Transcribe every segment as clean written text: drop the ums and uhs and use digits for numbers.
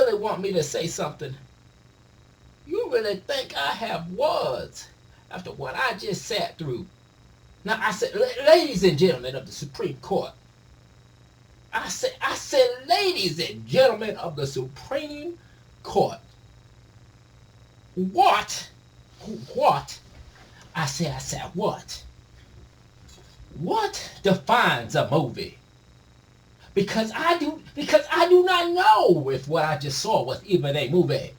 really want me to say something? You really think I have words after what I just sat through? Now I said, ladies and gentlemen of the Supreme Court. I said, ladies and gentlemen of the Supreme Court. What? What? I said, what? What defines a movie? Because I do not know if what I just saw was even a movie.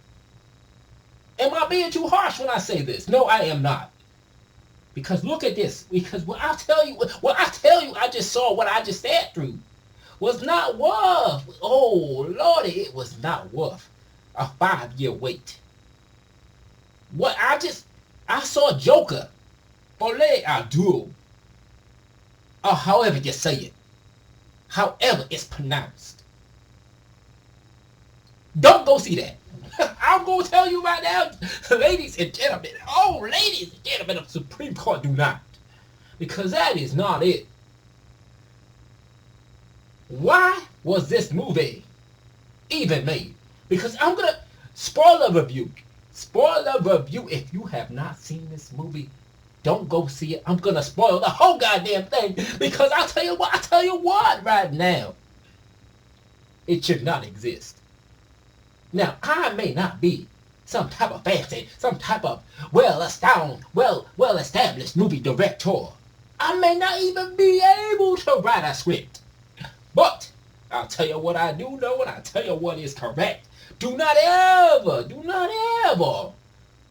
Am I being too harsh when I say this? No, I am not. Because look at this. Because what I tell you, I just saw what I just sat through was not worth. Oh Lordy, it was not worth a 5-year wait. What I saw Joker, Folie, or however you say it, however it's pronounced. Don't go see that. I'm going to tell you right now, ladies and gentlemen, ladies and gentlemen of the Supreme Court, do not. Because that is not it. Why was this movie even made? Because I'm going to spoiler review. Spoiler review. If you have not seen this movie, don't go see it. I'm going to spoil the whole goddamn thing. Because I tell you what right now. It should not exist. Now, I may not be some type of fancy, some type of well-established movie director. I may not even be able to write a script. But I'll tell you what I do know, and I'll tell you what is correct. Do not ever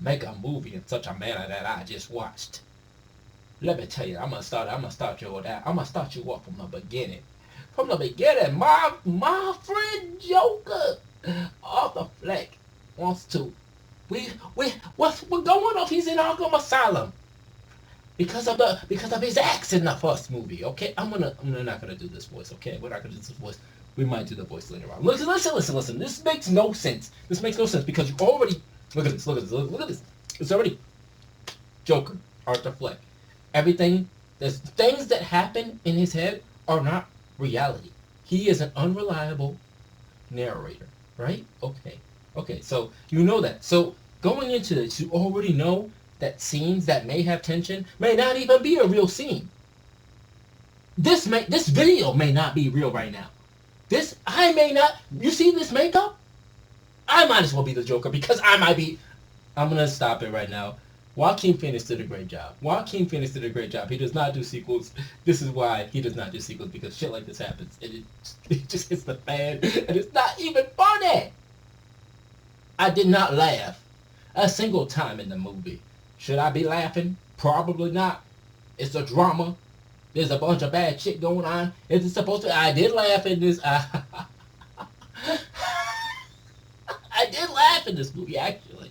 make a movie in such a manner that I just watched. Let me tell you, I'm gonna start you off from the beginning. From the beginning, my friend Joker, Arthur Fleck, wants to. What's going on? He's in Arkham Asylum because of his acts in the first movie. Okay, I'm not gonna do this voice. Okay, we're not gonna do this voice. We might do the voice later on. Listen. This makes no sense. This makes no sense because you already look at this. It's already Joker, Arthur Fleck. Everything. There's things that happen in his head are not reality. He is an unreliable narrator, right? Okay. So you know that. So going into this, you already know that scenes that may have tension may not even be a real scene. This video may not be real right now. You see this makeup? I might as well be the Joker because I'm going to stop it right now. Joaquin Phoenix did a great job. He does not do sequels. This is why he does not do sequels, because shit like this happens. And it just hits the fan, and it's not even funny. I did not laugh a single time in the movie. Should I be laughing? Probably not. It's a drama. There's a bunch of bad shit going on. Is it supposed to? I did laugh in this. I did laugh in this movie, actually.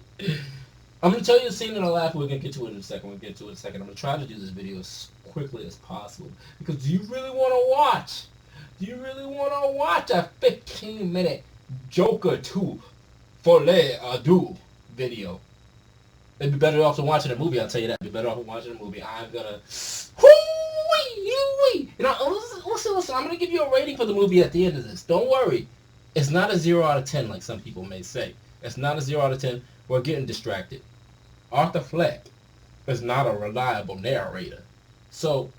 I'm going to tell you the scene that I laughed. We're going to get to it in a second. I'm going to try to do this video as quickly as possible. Because do you really want to watch? A 15-minute Joker 2 Folie video? It'd be better off than watching a movie, I'll tell you that. It'd be better off than watching a movie. I'm going to... Listen, I'm going to give you a rating for the movie at the end of this. Don't worry. It's not a 0 out of 10 like some people may say. It's not a 0 out of 10. We're getting distracted. Arthur Fleck is not a reliable narrator. So,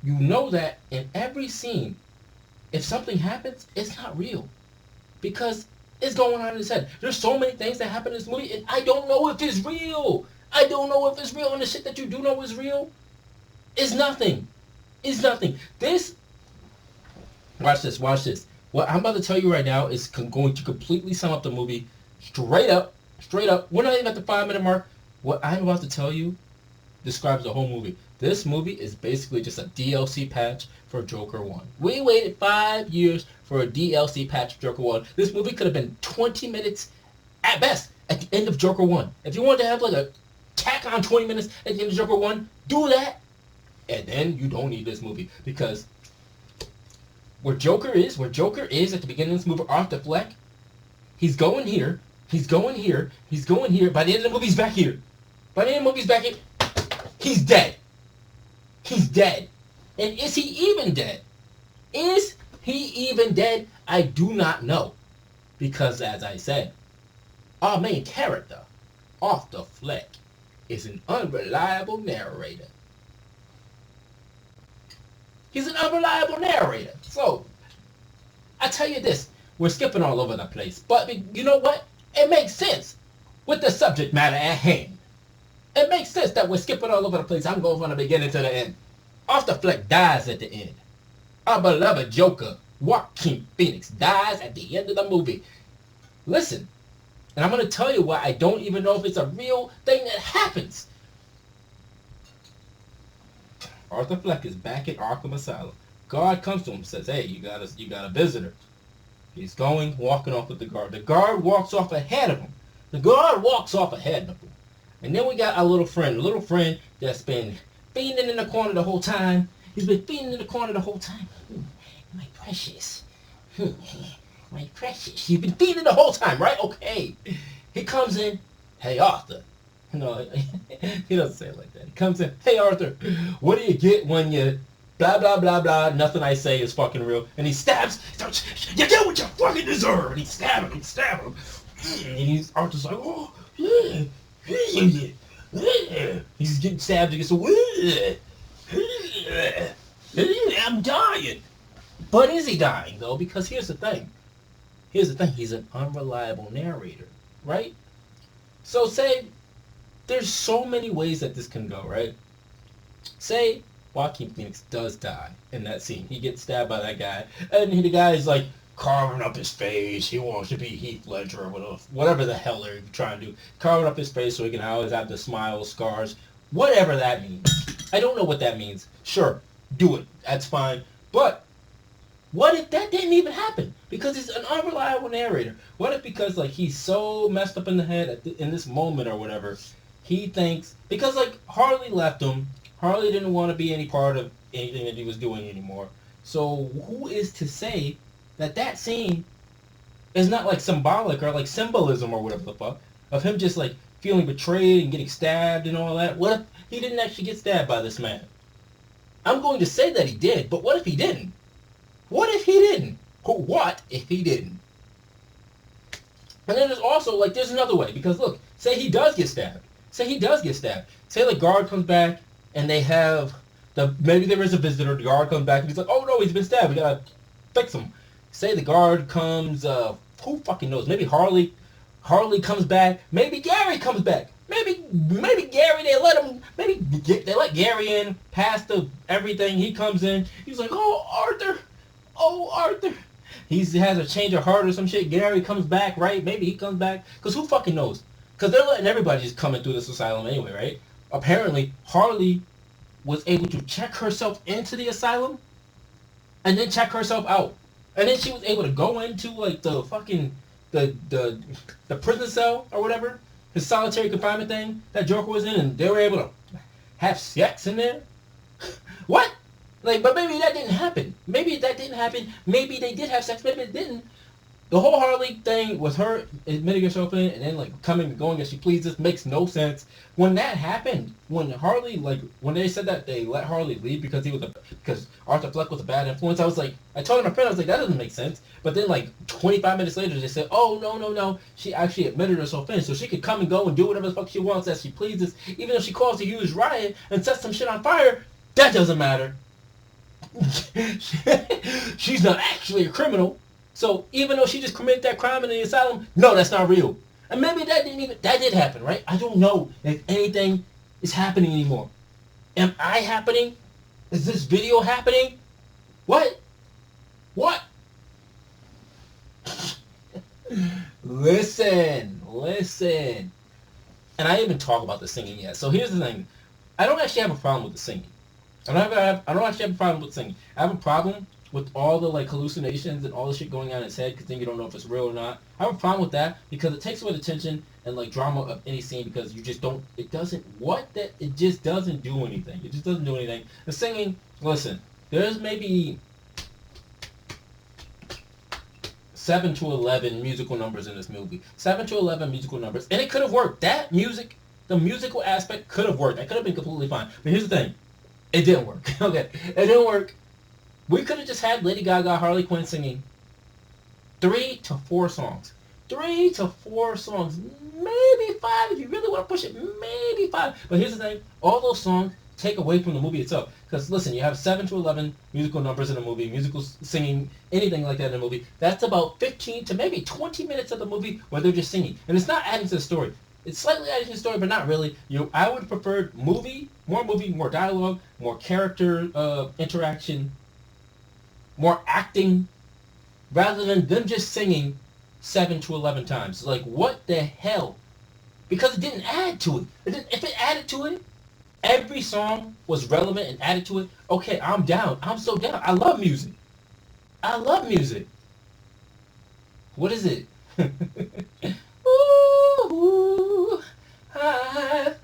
you know that in every scene, if something happens, it's not real. Because it's going on in his head. There's so many things that happen in this movie, and I don't know if it's real. And the shit that you do know is real is nothing. Watch this. What I'm about to tell you right now is going to completely sum up the movie straight up. We're not even at the 5-minute mark. What I'm about to tell you describes the whole movie. This movie is basically just a DLC patch for Joker 1. We waited 5 years for a DLC patch for Joker 1. This movie could have been 20 minutes at best at the end of Joker 1. If you wanted to have like a tack on 20 minutes at the end of Joker 1, do that. And then you don't need this movie. Because where Joker is at the beginning of this movie, Arthur Fleck, he's going here. By the end of the movie, he's back here. He's dead. And is he even dead? I do not know. Because, as I said, our main character, Arthur Fleck, is an unreliable narrator. He's an unreliable narrator. So, I tell you this, we're skipping all over the place. But you know what? It makes sense with the subject matter at hand. It makes sense that we're skipping all over the place. I'm going from the beginning to the end. Arthur Fleck dies at the end. Our beloved Joker, Joaquin Phoenix, dies at the end of the movie. Listen, and I'm going to tell you why I don't even know if it's a real thing that happens. Arthur Fleck is back at Arkham Asylum. Guard comes to him and says, hey, you got a visitor. He's walking off with the guard. The guard walks off ahead of him. And then we got our little friend that's been fiending in the corner the whole time. He's been fiending in the corner the whole time. My precious. My precious. You've been fiending the whole time, right? Okay. He comes in. Hey, Arthur. No, he doesn't say it like that. He comes in. Hey, Arthur. What do you get when you blah, blah, blah, blah. Nothing I say is fucking real. And he stabs. You get what you fucking deserve. And he stabs him. And Arthur's like, oh, yeah. He's getting stabbed against the I'm dying. But is he dying, though? Because here's the thing. He's an unreliable narrator, right? So say there's so many ways that this can go, right? Say Joaquin Phoenix does die in that scene. He gets stabbed by that guy. And the guy's like carving up his face. He wants to be Heath Ledger or whatever the hell they're trying to do. Carving up his face so he can always have the smile, scars, whatever that means. I don't know what that means. Sure, do it. That's fine. But what if that didn't even happen? Because he's an unreliable narrator. What if because like he's so messed up in the head in this moment or whatever, he thinks, because like Harley left him, Harley didn't want to be any part of anything that he was doing anymore. So who is to say that scene is not like symbolic or like symbolism or whatever the fuck of him just like feeling betrayed and getting stabbed and all that? What if he didn't actually get stabbed by this man? I'm going to say that he did, but what if he didn't? What if he didn't? What if he didn't? And then there's also like there's another way, because look, say he does get stabbed. Say the guard comes back and they have maybe there is a visitor. The guard comes back and he's like, oh no, he's been stabbed. We gotta fix him. Say the guard comes. Who fucking knows? Maybe Harley comes back. Maybe Gary comes back. Maybe Gary, they let Gary in past everything. He comes in. He's like, oh Arthur. He has a change of heart or some shit. Gary comes back, right? Maybe he comes back. Because who fucking knows? Because they're letting everybody just come in through this asylum anyway, right? Apparently, Harley was able to check herself into the asylum and then check herself out. And then she was able to go into like the fucking the prison cell or whatever, the solitary confinement thing that Joker was in, and they were able to have sex in there. What? Like, but maybe that didn't happen. Maybe they did have sex. Maybe it didn't. The whole Harley thing was her admitting herself in and then like coming and going as she pleases makes no sense. When that happened, when they said that they let Harley leave because Arthur Fleck was a bad influence, I told my friend, that doesn't make sense. But then like 25 minutes later, they said, oh no, she actually admitted herself in, so she could come and go and do whatever the fuck she wants as she pleases, even if she calls a huge riot and sets some shit on fire. That doesn't matter. She's not actually a criminal. So even though she just committed that crime in the asylum, no, that's not real. And maybe that did happen, right? I don't know if anything is happening anymore. Am I happening? Is this video happening? What? Listen. And I didn't even talk about the singing yet. So here's the thing. I don't actually have a problem with the singing. I don't actually have a problem with singing. I have a problem with all the like hallucinations and all the shit going on in his head, because then you don't know if it's real or not. I have a problem with that because it takes away the tension and like drama of any scene, because you just don't. It just doesn't do anything. It just doesn't do anything. The singing. Listen, there's maybe 7 to 11 musical numbers in this movie. 7 to 11 musical numbers, and it could have worked. The musical aspect could have worked. That could have been completely fine. But here's the thing. It didn't work. Okay, it didn't work. We could have just had Lady Gaga, Harley Quinn singing, 3 to 4 songs. 3 to 4 songs. Maybe 5 if you really want to push it. Maybe 5. But here's the thing. All those songs take away from the movie itself. Because listen, you have 7 to 11 musical numbers in a movie, musical singing, anything like that in a movie. That's about 15 to maybe 20 minutes of the movie where they're just singing. And it's not adding to the story. It's slightly adding to the story, but not really. I would prefer movie, more dialogue, more character interaction, more acting, rather than them just singing 7 to 11 times. Like, what the hell? Because it didn't add to it. If it added to it, every song was relevant and added to it, okay, I'm down. I'm so down. I love music. I love music. What is it? Ooh, I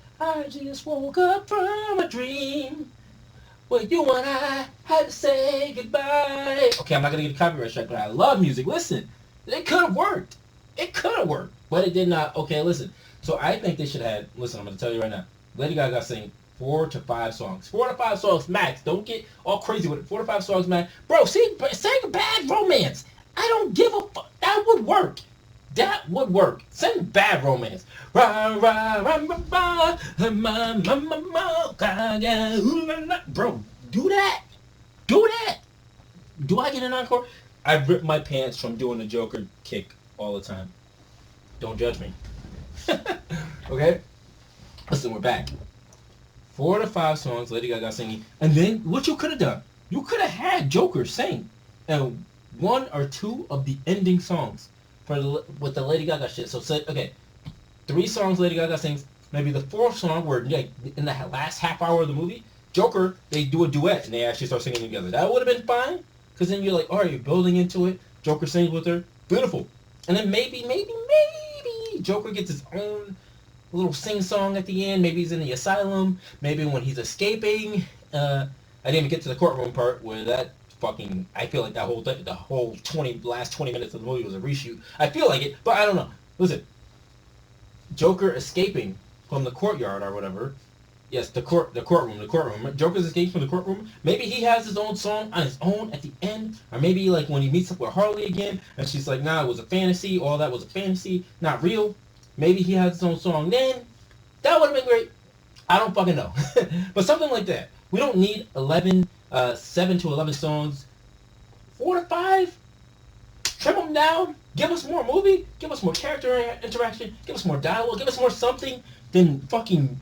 just woke up from a dream where you and I had to say goodbye. Okay, I'm not going to get a copyright strike, but I love music. Listen, it could have worked. It could have worked, but it did not. Okay, listen. So I think they should have, listen, I'm going to tell you right now. Lady Gaga sing 4 to 5 songs. 4 to 5 songs max. Don't get all crazy with it. 4 to 5 songs max. Bro, sing Bad Romance. I don't give a fuck. That would work. That would work. Sing Bad Romance. Bro, do that. Do that. Do I get an encore? I rip my pants from doing the Joker kick all the time. Don't judge me. Okay? Listen, we're back. 4 to 5 songs, Lady Gaga singing. And then, what you could have done, you could have had Joker sing. And 1 or 2 of the ending songs with the Lady Gaga shit. So, say, okay, 3 songs Lady Gaga sings. Maybe the 4th song, where like, in the last half hour of the movie, Joker, they do a duet and they actually start singing together. That would have been fine. Because then you're like, all right, you're building into it. Joker sings with her. Beautiful. And then maybe Joker gets his own little sing-song at the end. Maybe he's in the asylum. Maybe when he's escaping. I didn't even get to the courtroom part where that fucking... I feel like that whole thing, the whole last 20 minutes of the movie was a reshoot. I feel like it, but I don't know. Listen. Joker escaping from the courtyard or whatever. Yes, the courtroom. Joker's escapes from the courtroom. Maybe he has his own song on his own at the end. Or maybe like when he meets up with Harley again and she's like, nah, it was a fantasy. All that was a fantasy. Not real. Maybe he has his own song then. That would have been great. I don't fucking know. But something like that. We don't need 7 to 11 songs. 4 to 5? Trim them down. Give us more movie. Give us more character interaction. Give us more dialogue. Give us more something than fucking...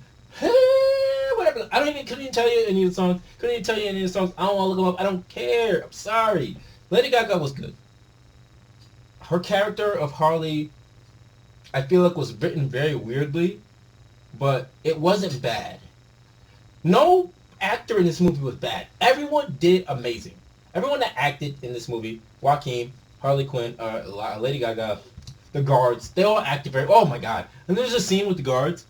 whatever. Couldn't even tell you any of the songs. Couldn't even tell you any of the songs. I don't want to look them up. I don't care. I'm sorry. Lady Gaga was good. Her character of Harley, I feel like was written very weirdly, but it wasn't bad. No actor in this movie was bad. Everyone did amazing. Everyone that acted in this movie, Joaquin, Harley Quinn, Lady Gaga, the guards, they all acted very... Oh my god. And there's a scene with the guards.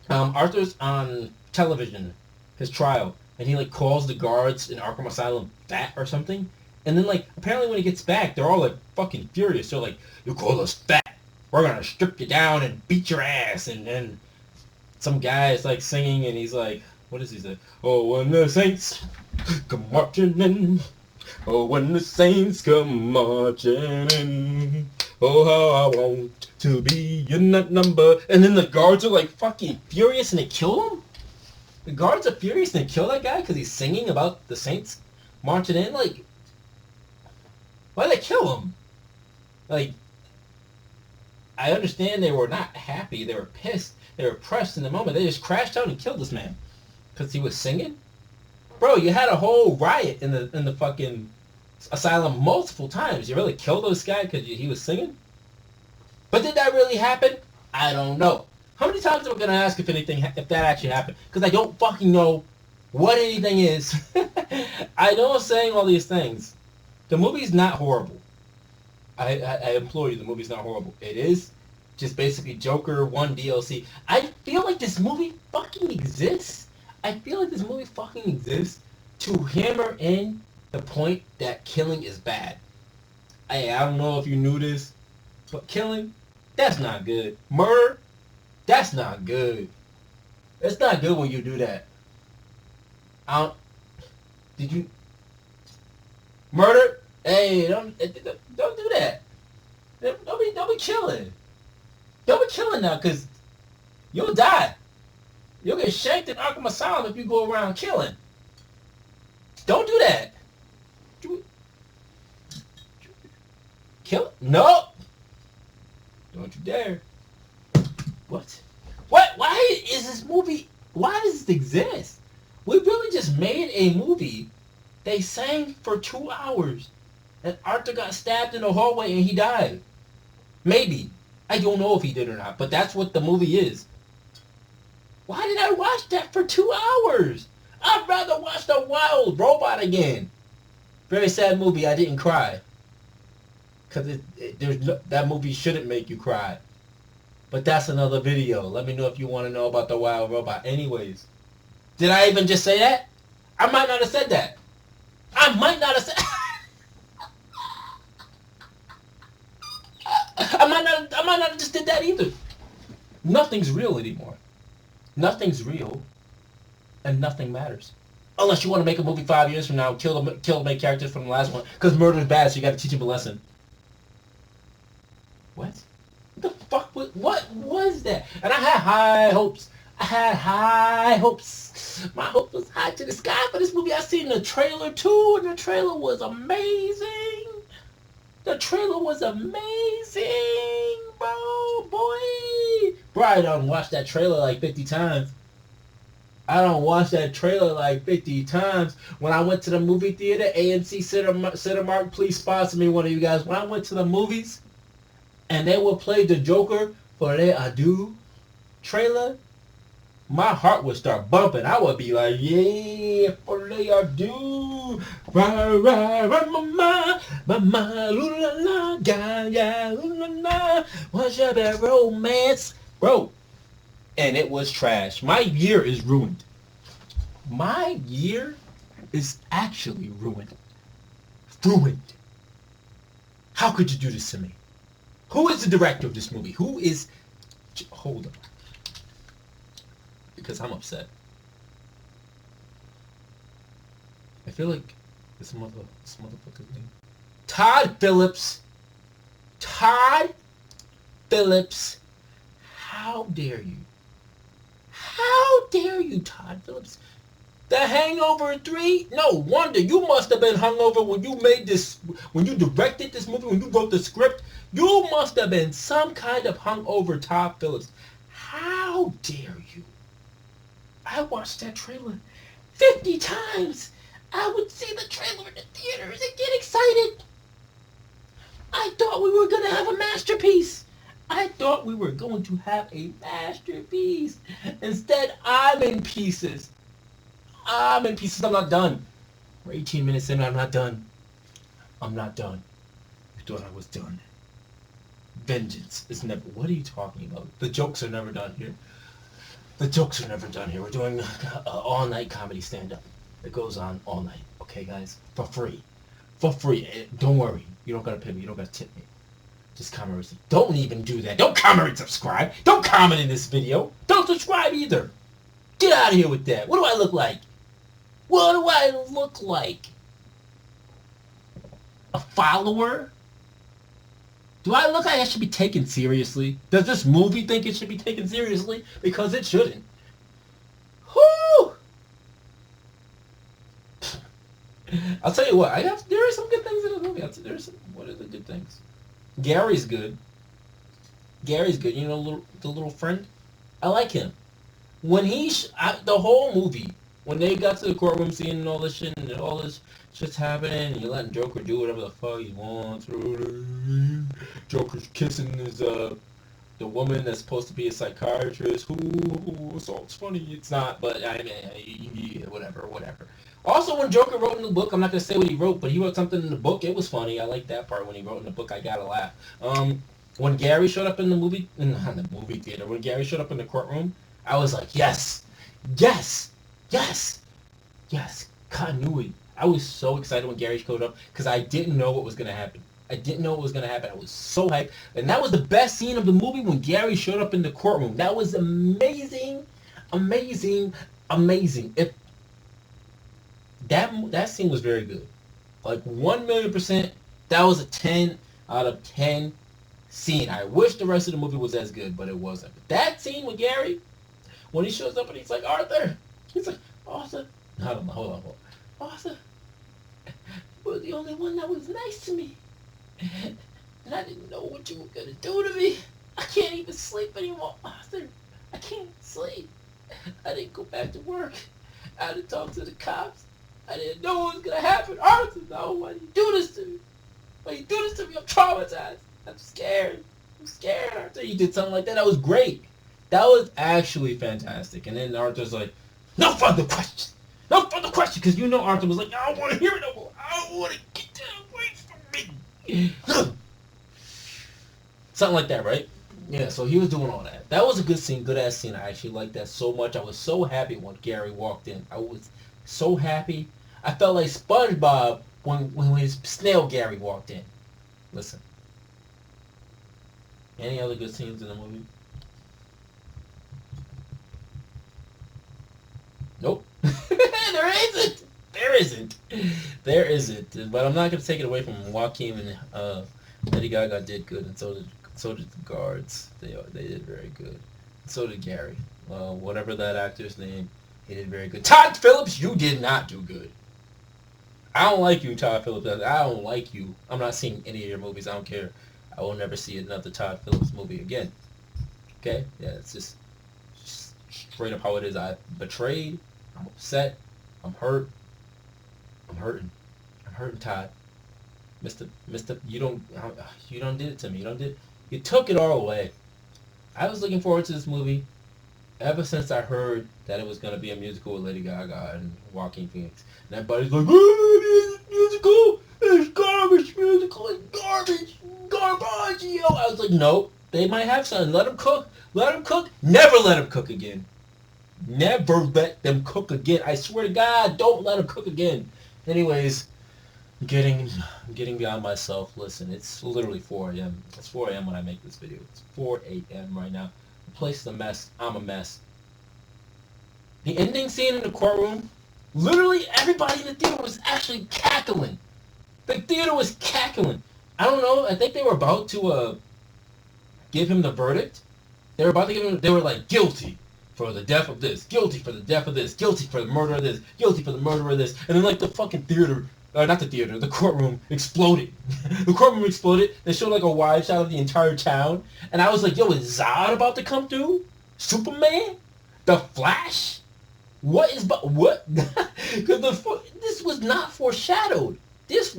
Arthur's on television, his trial, and he like calls the guards in Arkham Asylum fat or something. And then like apparently when he gets back, they're all like fucking furious. They're like, "You call us fat? We're gonna strip you down and beat your ass." And then some guy is like singing, and he's like, "What does he say? Oh, when the saints come marching in. Oh, when the saints come marching in. Oh, how I want to be in that number." And then the guards are like fucking furious and they kill him? The guards are furious and they kill that guy because he's singing about the saints marching in? Like, why'd they kill him? Like, I understand they were not happy. They were pissed. They were pressed in the moment. They just crashed out and killed this man because he was singing? Bro, you had a whole riot in the fucking asylum multiple times. You really killed this guy because he was singing? But did that really happen? I don't know. How many times am I gonna ask if that actually happened? Because I don't fucking know what anything is. I know I'm saying all these things. The movie's not horrible. I implore you, the movie's not horrible. It is just basically Joker 1 DLC. I feel like this movie fucking exists. I feel like this movie fucking exists to hammer in the point that killing is bad. I don't know if you knew this, but killing, that's not good. Murder, that's not good. It's not good when you do that. Did you... Murder, Hey, don't do that. Don't be killing. Don't be killing now, cause you'll die. You'll get shanked in Arkham Asylum if you go around killing. Don't do that. Kill? No. Don't you dare. What? What? Why is this movie? Why does it exist? We really just made a movie. They sang for 2 hours, and Arthur got stabbed in the hallway and he died. Maybe. I don't know if he did or not, but that's what the movie is. Why did I watch that for 2 hours? I'd rather watch The Wild Robot again. Very sad movie. I didn't cry. Because that movie shouldn't make you cry. But that's another video. Let me know if you want to know about The Wild Robot. Anyways. Did I even just say that? I might not have said that. I might not have said... I might not have just did that either. Nothing's real anymore. Nothing's real. And nothing matters. Unless you want to make a movie 5 years from now, kill the main characters from the last one. Because murder is bad, so you got to teach him a lesson. What? What was that? And I had high hopes. My hope was high to the sky for this movie. I seen the trailer too, and the trailer was amazing. The trailer was amazing, boy. Bro, I done watched that trailer like 50 times. I done watched that trailer like 50 times. When I went to the movie theater, AMC Cinemark, please sponsor me, one of you guys. When I went to the movies, and they would play the Joker Folie trailer, my heart would start bumping. I would be like, yeah, Folie right, mama, ooh la la, yeah, ooh la la, what's your bad romance, bro? And it was trash. My year is ruined. My year is actually ruined. Ruined. How could you do this to me? Who is the director of this movie? Who is... Hold on. Because I'm upset. I feel like this motherfucker's name. Todd Phillips. Todd Phillips. How dare you? How dare you, Todd Phillips? The Hangover 3? No wonder. You must have been hungover when you made this, when you directed this movie, when you wrote the script. You must have been some kind of hungover, Todd Phillips. How dare you? I watched that trailer 50 times. I would see the trailer in the theaters and get excited. I thought we were going to have a masterpiece. I thought we were going to have a masterpiece. Instead, I'm in pieces. I'm in pieces. I'm not done. We're 18 minutes in. I'm not done. I'm not done. You thought I was done. Vengeance is never... What are you talking about? The jokes are never done here. The jokes are never done here. We're doing an all-night comedy stand-up. It goes on all night. Okay, guys? For free. For free. Don't worry. You don't got to pay me. You don't got to tip me. Just comment receipt. Don't even do that. Don't comment and subscribe. Don't comment in this video. Don't subscribe either. Get out of here with that. What do I look like? What do I look like? A follower? Do I look like I should be taken seriously? Does this movie think it should be taken seriously? Because it shouldn't. Whoo! I'll tell you what. There are some good things in the movie. What are the good things? Gary's good. Gary's good. You know the little friend? I like him. When the whole movie, when they got to the courtroom scene and all this shit, and all this shit's happening, and you're letting Joker do whatever the fuck he wants. Joker's kissing the woman that's supposed to be a psychiatrist. So it's funny. It's not, but I mean, whatever. Also, when Joker wrote in the book, I'm not going to say what he wrote, but he wrote something in the book. It was funny. I like that part when he wrote in the book. I got to laugh. When Gary showed up in the movie, not the movie theater, when Gary showed up in the courtroom, I was like, yes, continuity. I was so excited when Gary showed up because I didn't know what was going to happen. I was so hyped. And that was the best scene of the movie when Gary showed up in the courtroom. That was amazing. If that scene was very good. Like 1,000,000%, That was a 10 out of 10 scene. I wish the rest of the movie was as good, but it wasn't. But that scene with Gary, when he shows up and he's like, Arthur, he's like, Arthur, no, hold on. Arthur, you were the only one that was nice to me. And I didn't know what you were going to do to me. I can't even sleep anymore, Arthur. I can't sleep. I didn't go back to work. I had to talk to the cops. I didn't know what was going to happen. Arthur, no, why do you do this to me? Why you do this to me? I'm traumatized. I'm scared. Arthur. You did something like that. That was great. That was actually fantastic. And then Arthur's like, no further questions. No further questions. Because you know Arthur was like, I don't want to hear it no more. I don't want to get that away from me. Something like that, right? Yeah, so he was doing all that. That was a good scene, good ass scene. I actually liked that so much. I was so happy when Gary walked in. I was so happy. I felt like SpongeBob when his snail Gary walked in. Listen. Any other good scenes in the movie? Nope. There isn't. But I'm not gonna take it away from Joaquin and Lady Gaga did good, and so did the guards. They did very good. So did Gary. Whatever that actor's name, he did very good. Todd Phillips, you did not do good. I don't like you, Todd Phillips. I don't like you. I'm not seeing any of your movies. I don't care. I will never see another Todd Phillips movie again. Okay? Yeah, it's just straight up how it is. I betrayed. I'm upset. I'm hurt. I'm hurting. I'm hurting, Todd. Mister, you don't did it to me. You took it all away. I was looking forward to this movie ever since I heard that it was going to be a musical with Lady Gaga and Joaquin Phoenix. And everybody's like, oh, it's a musical. It's garbage musical. It's garbage, yo. I was like, no, they might have something. Let them cook. Never let them cook again. Never let them cook again. I swear to God, don't let them cook again. Anyways, I'm getting beyond myself. Listen, it's literally 4 a.m. It's 4 a.m. when I make this video. It's 4 a.m. right now. The place is a mess. I'm a mess. The ending scene in the courtroom, literally everybody in the theater was actually cackling. The theater was cackling. I don't know. I think they were about to give him the verdict. They were about to give him. They were like, guilty for the death of this, guilty for the death of this, guilty for the murder of this, guilty for the murder of this, and then like the fucking theater. Not the theater, the courtroom exploded. The courtroom exploded. They showed like a wide shot of the entire town. And I was like, yo, is Zod about to come through? Superman? The Flash? What? Because this was not foreshadowed. That's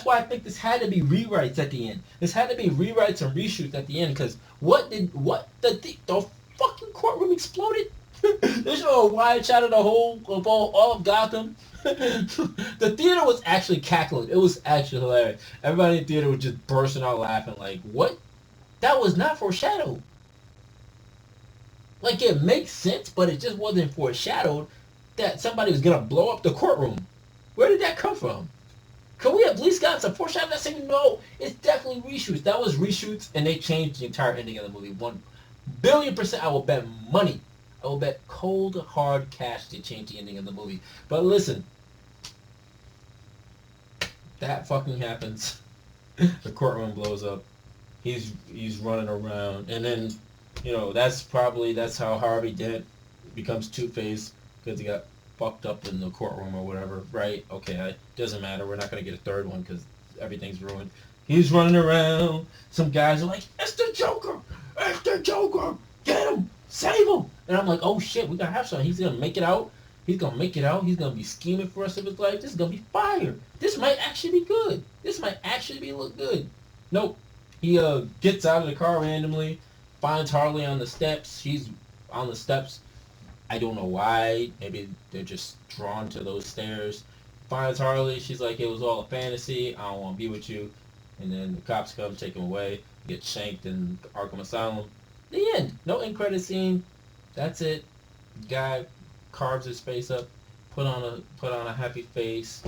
why I think this had to be rewrites at the end. This had to be rewrites and reshoots at the end. Because the fucking courtroom exploded? They showed a wide shot of all of Gotham. The theater was actually cackling. It was actually hilarious. Everybody in the theater was just bursting out laughing like, what? That was not foreshadowed. Like, it makes sense, but it just wasn't foreshadowed that somebody was going to blow up the courtroom. Where did that come from? Could we at least got some foreshadowing that saying, no, it's definitely reshoots. That was reshoots, and they changed the entire ending of the movie. 1,000,000,000%, I will bet money. I will bet cold, hard cash to change the ending of the movie. But listen, that fucking happens. The courtroom blows up. He's running around, and then, that's how Harvey Dent becomes Two-Face, because he got fucked up in the courtroom or whatever, right? Okay, it doesn't matter. We're not gonna get a third one because everything's ruined. He's running around. Some guys are like, "It's the Joker! It's the Joker! Get him! Save him!" And I'm like, "Oh shit, we gotta have something. He's gonna make it out. He's gonna be scheming for us of his life. This is gonna be fire. This might actually be good. This might actually look good." Nope. He gets out of the car randomly, finds Harley on the steps. She's on the steps. I don't know why. Maybe they're just drawn to those stairs. Finds Harley. She's like, "It was all a fantasy. I don't want to be with you." And then the cops come, take him away. Get shanked in Arkham Asylum. The end. No end credit scene. That's it. Guy carves his face up, put on a happy face,